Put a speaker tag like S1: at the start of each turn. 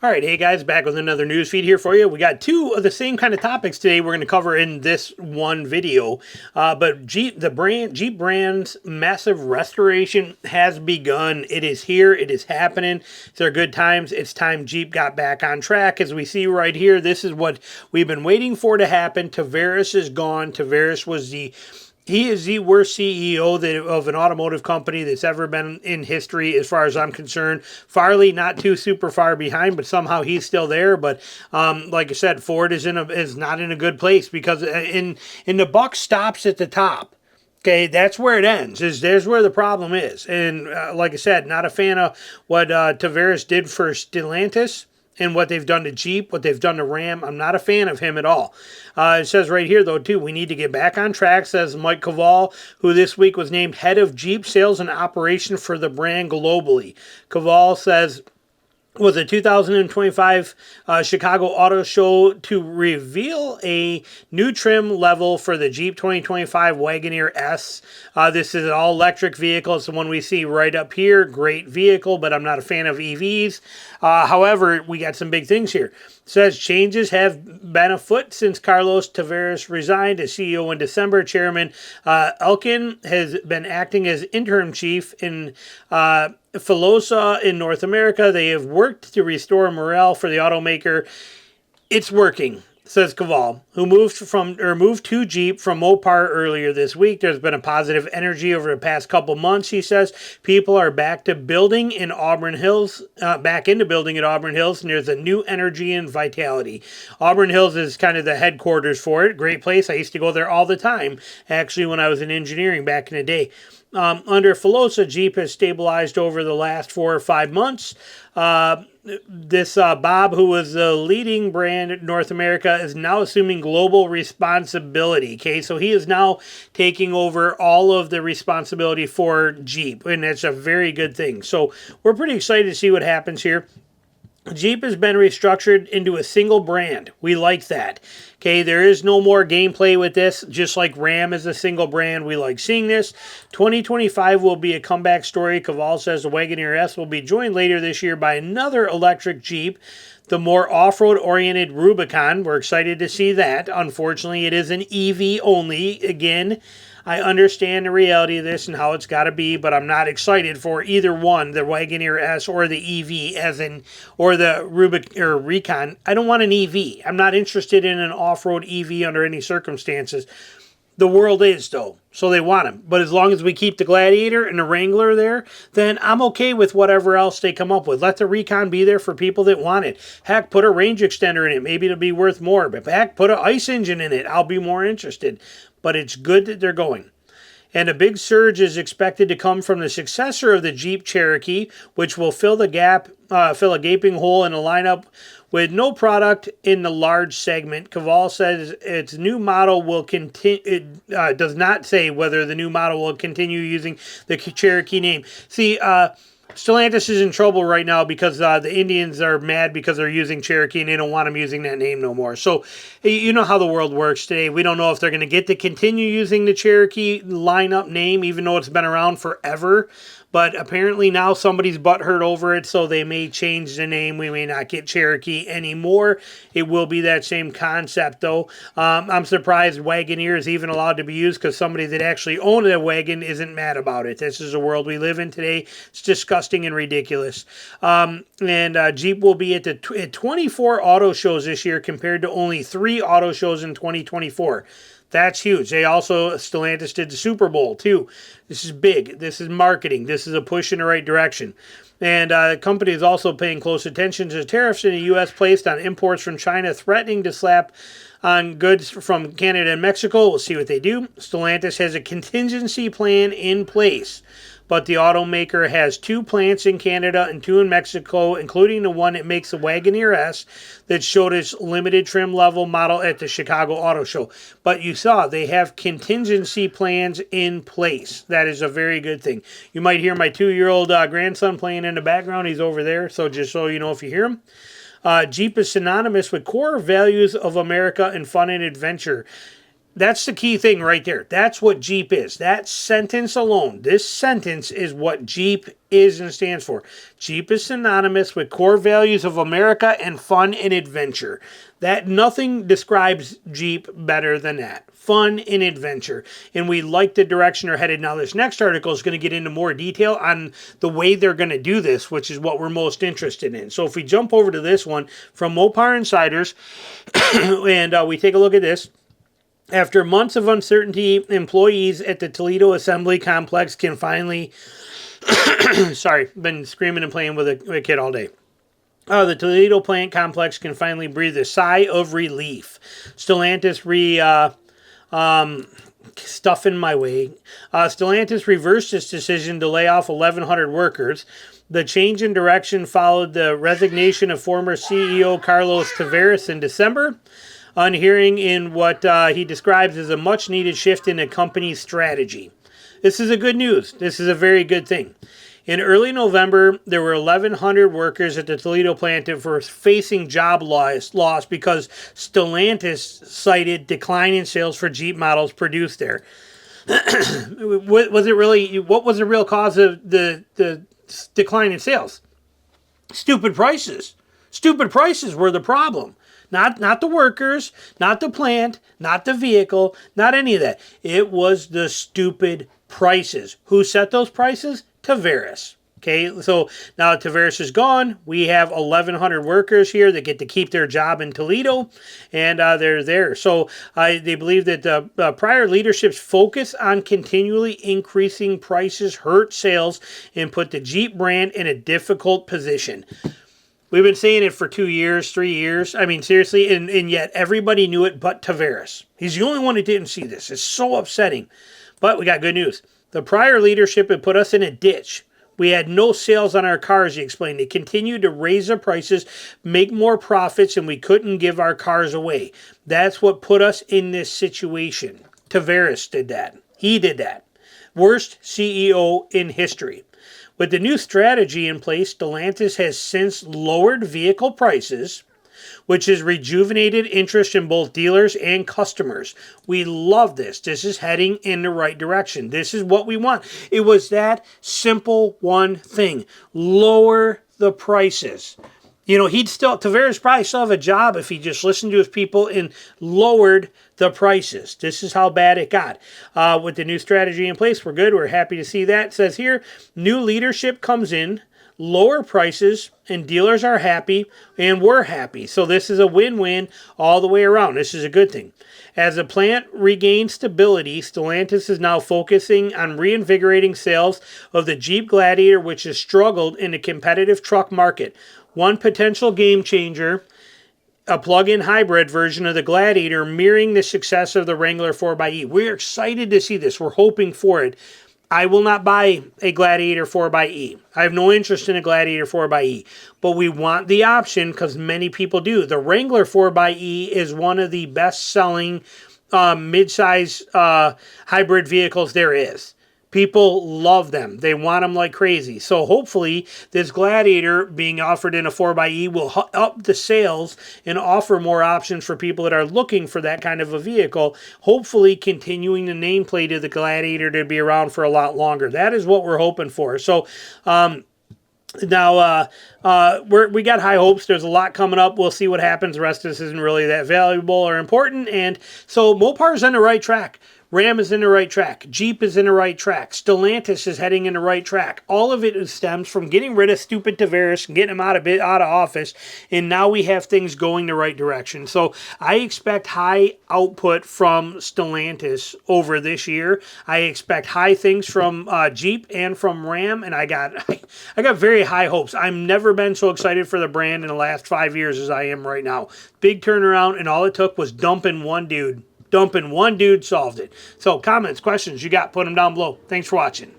S1: All right, hey guys, back with another news feed here for you. We got two of the same kind of topics today we're going to cover in this one video. But Jeep brand's massive restoration has begun. It is here. It is happening. They're good times. It's time Jeep got back on track. As we see right here, this is what we've been waiting for to happen. Tavares is gone. Tavares was he is the worst CEO of an automotive company that's ever been in history, as far as I'm concerned. Farley, not too super far behind, but somehow he's still there. But like I said, Ford is not in a good place because in the buck stops at the top. Okay, that's where it ends. There's where the problem is. And like I said, not a fan of what Tavares did for Stellantis and what they've done to Jeep, what they've done to Ram. I'm not a fan of him at all. It says right here, though, too, we need to get back on track, says Mike Cavall, who this week was named head of Jeep sales and operation for the brand globally. Cavall says, was a 2025 Chicago Auto Show to reveal a new trim level for the Jeep 2025 Wagoneer S. This is an all-electric vehicle. It's the one we see right up here. Great vehicle, but I'm not a fan of EVs. However, we got some big things here. It says changes have been afoot since Carlos Tavares resigned as CEO in December. Chairman Elkin has been acting as interim chief in Filosa in North America. They have worked to restore morale for the automaker. It's working, says Cavall, who moved to Jeep from Mopar earlier this week. There's been a positive energy over the past couple months, he says. People are back into building at Auburn Hills, and there's a new energy and vitality. Auburn Hills is kind of the headquarters for it. Great place. I used to go there all the time, actually, when I was in engineering back in the day. Under Filosa, Jeep has stabilized over the last 4 or 5 months. This Bob, who was the leading brand in North America, is now assuming global responsibility. Okay, so he is now taking over all of the responsibility for Jeep, and that's a very good thing. So we're pretty excited to see what happens here. Jeep has been restructured into a single brand. We like that. Okay, there is no more gameplay with this, just like Ram is a single brand. We like seeing this. 2025 will be a comeback story. Cavall says the Wagoneer S will be joined later this year by another electric Jeep, the more off-road oriented Rubicon. We're excited to see that. Unfortunately, it is an EV only. Again, I understand the reality of this and how it's got to be, but I'm not excited for either one, the Wagoneer S or the EV, or the Recon. I don't want an EV. I'm not interested in an off-road EV under any circumstances. The world is, though, so they want them. But as long as we keep the Gladiator and the Wrangler there, then I'm okay with whatever else they come up with. Let the Recon be there for people that want it. Heck, put a range extender in it. Maybe it'll be worth more. But heck, put an ICE engine in it. I'll be more interested. But it's good that they're going. And a big surge is expected to come from the successor of the Jeep Cherokee, which will fill a gaping hole in the lineup with no product in the large segment. Cavall says its new model will continue. It does not say whether the new model will continue using the Cherokee name. See, Stellantis is in trouble right now because the Indians are mad because they're using Cherokee and they don't want them using that name no more. So you know how the world works today. We don't know if they're going to get to continue using the Cherokee lineup name, even though it's been around forever. But apparently now somebody's butthurt over it, so they may change the name. We may not get Cherokee anymore. It will be that same concept, though. I'm surprised Wagoneer is even allowed to be used because somebody that actually owned a wagon isn't mad about it. This is the world we live in today. It's disgusting and ridiculous. Jeep will be at 24 auto shows this year compared to only 3 auto shows in 2024. That's huge. Stellantis did the Super Bowl, too. This is big. This is marketing. This is a push in the right direction. And the company is also paying close attention to tariffs in the U.S. placed on imports from China, threatening to slap on goods from Canada and Mexico. We'll see what they do. Stellantis has a contingency plan in place, but the automaker has 2 plants in Canada and 2 in Mexico, including the one that makes the Wagoneer S that showed its limited trim level model at the Chicago Auto Show. But you saw they have contingency plans in place. That is a very good thing. You might hear my 2-year-old grandson playing in the background. He's over there, so just so you know if you hear him. Jeep is synonymous with core values of America and fun and adventure. That's the key thing right there. That's what Jeep is. That sentence alone, this sentence is what Jeep is and stands for. Jeep is synonymous with core values of America and fun and adventure. That nothing describes Jeep better than that. Fun and adventure. And we like the direction they're headed. Now, this next article is going to get into more detail on the way they're going to do this, which is what we're most interested in. So if we jump over to this one from Mopar Insiders, and we take a look at this. After months of uncertainty, employees at the Toledo Assembly Complex can finally... Sorry, been screaming and playing with a kid all day. The Toledo plant complex can finally breathe a sigh of relief. Stellantis stuff in my way. Stellantis reversed its decision to lay off 1,100 workers. The change in direction followed the resignation of former CEO Carlos Tavares in December, unhearing in what he describes as a much-needed shift in the company's strategy. This is a good news. This is a very good thing. In early November, there were 1,100 workers at the Toledo plant that were facing job loss because Stellantis cited decline in sales for Jeep models produced there. Was it really? What was the real cause of the decline in sales? Stupid prices. Stupid prices were the problem. Not the workers, not the plant, not the vehicle, not any of that. It was the stupid prices. Who set those prices? Tavares. Okay, so now Tavares is gone. We have 1,100 workers here that get to keep their job in Toledo, and they're there. So they believe that the prior leadership's focus on continually increasing prices hurt sales and put the Jeep brand in a difficult position. We've been saying it for 2 years, 3 years. I mean, seriously, and yet everybody knew it but Tavares. He's the only one that didn't see this. It's so upsetting. But we got good news. The prior leadership had put us in a ditch. We had no sales on our cars, he explained. They continued to raise the prices, make more profits, and we couldn't give our cars away. That's what put us in this situation. Tavares did that. He did that. Worst CEO in history. With the new strategy in place, Stellantis has since lowered vehicle prices, which has rejuvenated interest in both dealers and customers. We love this. This is heading in the right direction. This is what we want. It was that simple one thing. Lower the prices. You know, Tavares probably still have a job if he just listened to his people and lowered the prices. This is how bad it got. With the new strategy in place, we're good. We're happy to see that. It says here, new leadership comes in, lower prices, and dealers are happy, and we're happy. So this is a win-win all the way around. This is a good thing. As the plant regains stability, Stellantis is now focusing on reinvigorating sales of the Jeep Gladiator, which has struggled in the competitive truck market. One potential game changer, a plug-in hybrid version of the Gladiator mirroring the success of the Wrangler 4xe. We're excited to see this. We're hoping for it. I will not buy a Gladiator 4xe. I have no interest in a Gladiator 4xe. But we want the option because many people do. The Wrangler 4xe is one of the best-selling mid-size hybrid vehicles there is. People love them. They want them like crazy. So hopefully this Gladiator being offered in a 4xe will up the sales and offer more options for people that are looking for that kind of a vehicle, hopefully continuing the nameplate of the Gladiator to be around for a lot longer. That is what we're hoping for. So now, we got high hopes. There's a lot coming up. We'll see what happens. The rest of this isn't really that valuable or important. And so Mopar's on the right track. Ram is in the right track. Jeep is in the right track. Stellantis is heading in the right track. All of it stems from getting rid of stupid Tavares and getting him out of office, and now we have things going the right direction. So I expect high output from Stellantis over this year. I expect high things from Jeep and from Ram, and I got very high hopes. I've never been so excited for the brand in the last 5 years as I am right now. Big turnaround, and all it took was dumping one dude. Solved it. So comments, questions you got, put them down below. Thanks for watching.